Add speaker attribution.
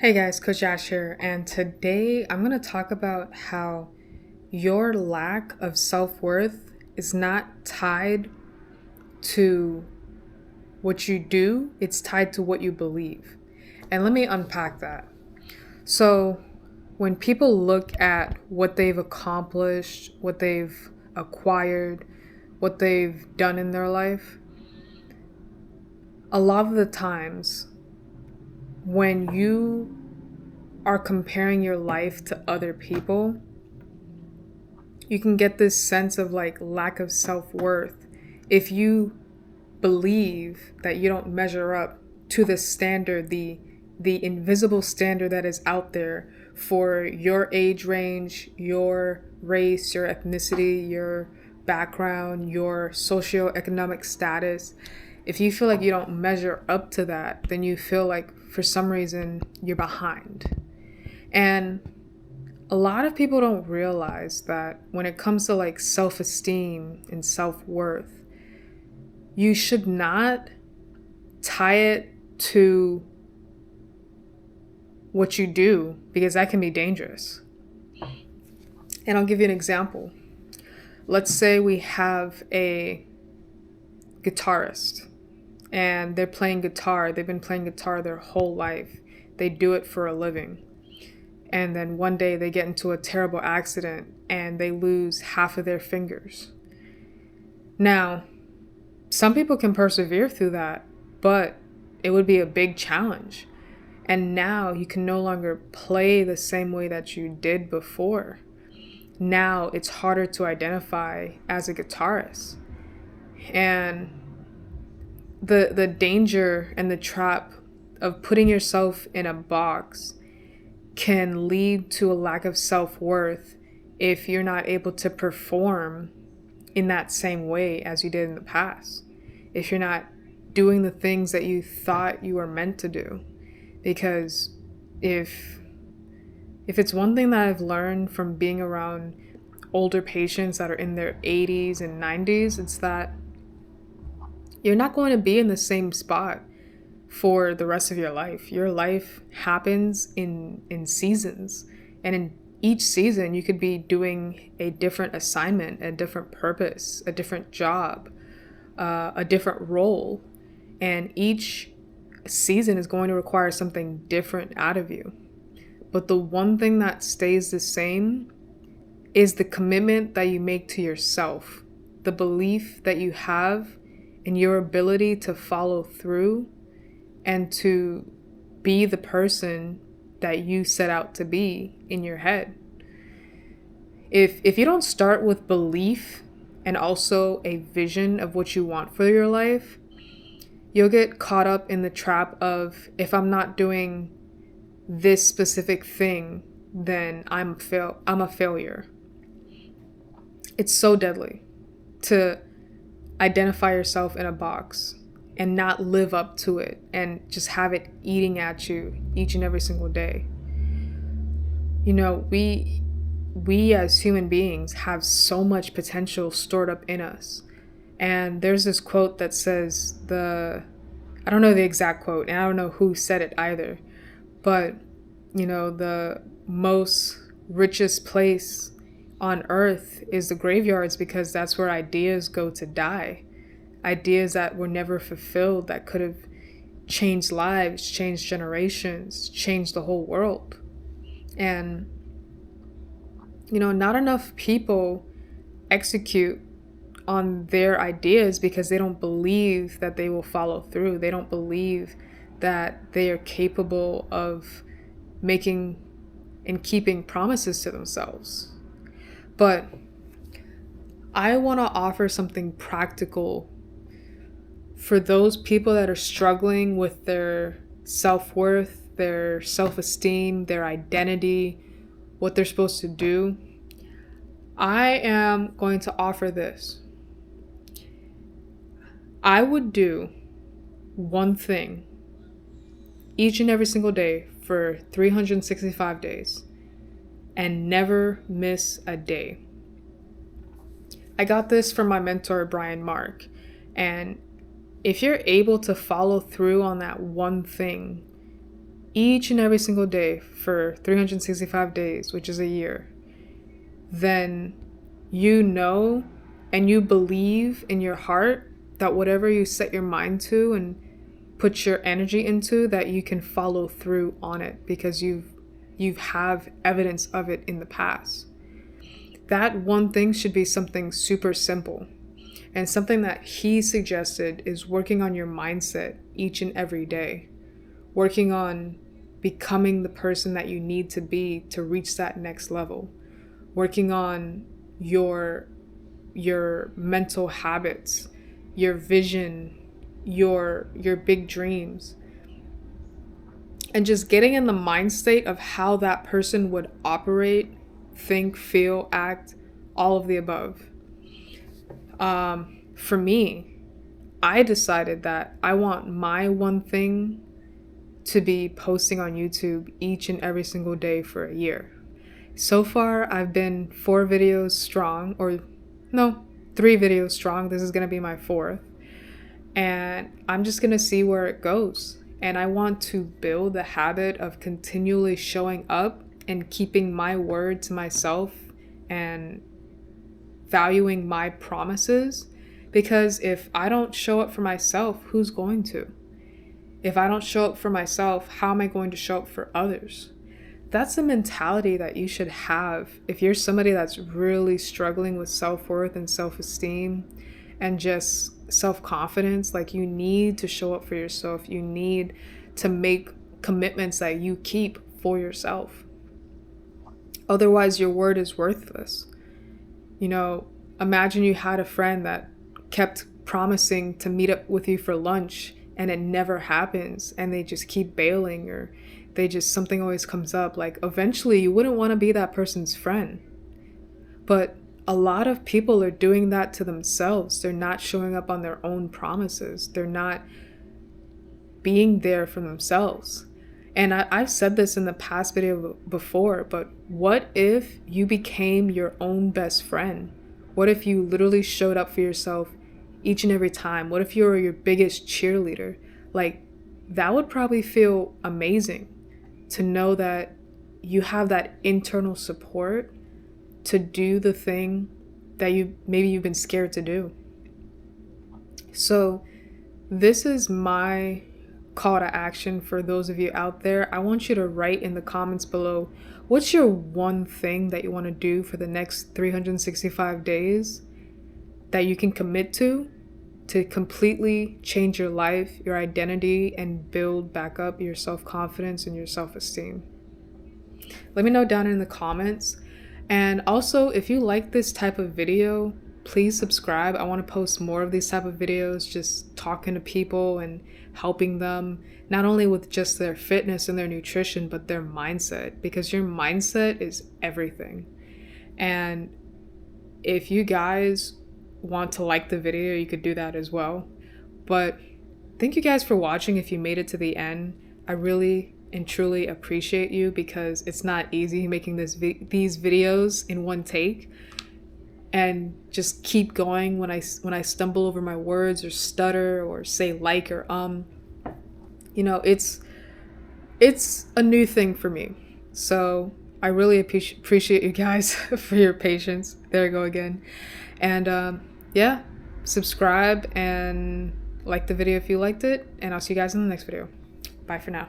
Speaker 1: Hey guys, Coach Ash here, and today I'm going to talk about how your lack of self worth is not tied to what you do, it's tied to what you believe. And let me unpack that. So, when people look at what they've accomplished, what they've acquired, what they've done in their life, a lot of the times when you are comparing your life to other people, you can get this sense of like lack of self-worth if you believe that you don't measure up to the standard, the invisible standard that is out there for your age range, your race, your ethnicity, your background, your socioeconomic status. If you feel like you don't measure up to that, then you feel like for some reason you're behind. And a lot of people don't realize that when it comes to like self-esteem and self-worth, you should not tie it to what you do, because that can be dangerous. And I'll give you an example. Let's say we have a guitarist and they're playing guitar. They've been playing guitar their whole life. They do it for a living. And then one day they get into a terrible accident and they lose half of their fingers. Now, some people can persevere through that, but it would be a big challenge. And now you can no longer play the same way that you did before. Now it's harder to identify as a guitarist. And the danger and the trap of putting yourself in a box can lead to a lack of self-worth if you're not able to perform in that same way as you did in the past. If you're not doing the things that you thought you were meant to do. Because if it's one thing that I've learned from being around older patients that are in their 80s and 90s, it's that you're not going to be in the same spot for the rest of your life. Your life happens in seasons. And in each season, you could be doing a different assignment, a different purpose, a different job, a different role. And each season is going to require something different out of you. But the one thing that stays the same is the commitment that you make to yourself, the belief that you have in your ability to follow through and to be the person that you set out to be in your head. If you don't start with belief and also a vision of what you want for your life, you'll get caught up in the trap of, if I'm not doing this specific thing, then I'm a failure. It's so deadly to identify yourself in a box and not live up to it and just have it eating at you each and every single day. You know, we as human beings have so much potential stored up in us. And there's this quote that says, I don't know the exact quote, and I don't know who said it either, but, you know, the most richest place on earth is the graveyards, because that's where ideas go to die. Ideas that were never fulfilled, that could have changed lives, changed generations, changed the whole world. And, you know, not enough people execute on their ideas because they don't believe that they will follow through. They don't believe that they are capable of making and keeping promises to themselves. But I want to offer something practical for those people that are struggling with their self-worth, their self-esteem, their identity, what they're supposed to do. I am going to offer this. I would do one thing each and every single day for 365 days and never miss a day. I got this from my mentor, Brian Mark. And if you're able to follow through on that one thing, each and every single day for 365 days, which is a year, then you know and you believe in your heart that whatever you set your mind to and put your energy into, that you can follow through on it because you have evidence of it in the past. That one thing should be something super simple. And something that he suggested is working on your mindset each and every day. Working on becoming the person that you need to be to reach that next level. Working on your mental habits, your vision, your big dreams. And just getting in the mind state of how that person would operate, think, feel, act, all of the above. For me, I decided that I want my one thing to be posting on YouTube each and every single day for a year. So far, I've been 4 videos strong, or no, 3 videos strong. This is going to be my 4th. And I'm just going to see where it goes. And I want to build the habit of continually showing up and keeping my word to myself and valuing my promises. Because if I don't show up for myself, who's going to? If I don't show up for myself, how am I going to show up for others? That's the mentality that you should have if you're somebody that's really struggling with self-worth and self-esteem and just self-confidence. Like, you need to show up for yourself. You need to make commitments that you keep for yourself. Otherwise, your word is worthless. You know, imagine you had a friend that kept promising to meet up with you for lunch and it never happens, and they just keep bailing, or something always comes up. Like, eventually you wouldn't want to be that person's friend. But a lot of people are doing that to themselves. They're not showing up on their own promises. They're not being there for themselves. And I've said this in the past video before, but what if you became your own best friend? What if you literally showed up for yourself each and every time? What if you were your biggest cheerleader? Like, that would probably feel amazing to know that you have that internal support to do the thing that you've been scared to do. So this is my call to action for those of you out there. I want you to write in the comments below, what's your one thing that you want to do for the next 365 days that you can commit to completely change your life, your identity, and build back up your self-confidence and your self-esteem. Let me know down in the comments. And also, if you like this type of video, please subscribe. I want to post more of these type of videos, just talking to people and helping them, not only with just their fitness and their nutrition, but their mindset, because your mindset is everything. And if you guys want to like the video, you could do that as well. But thank you guys for watching. If you made it to the end, I really and truly appreciate you, because it's not easy making these videos in one take and just keep going when I stumble over my words or stutter or say like or you know, it's a new thing for me. So I really appreciate you guys for your patience. There I go again. And yeah, subscribe and like the video if you liked it, and I'll see you guys in the next video. Bye for now.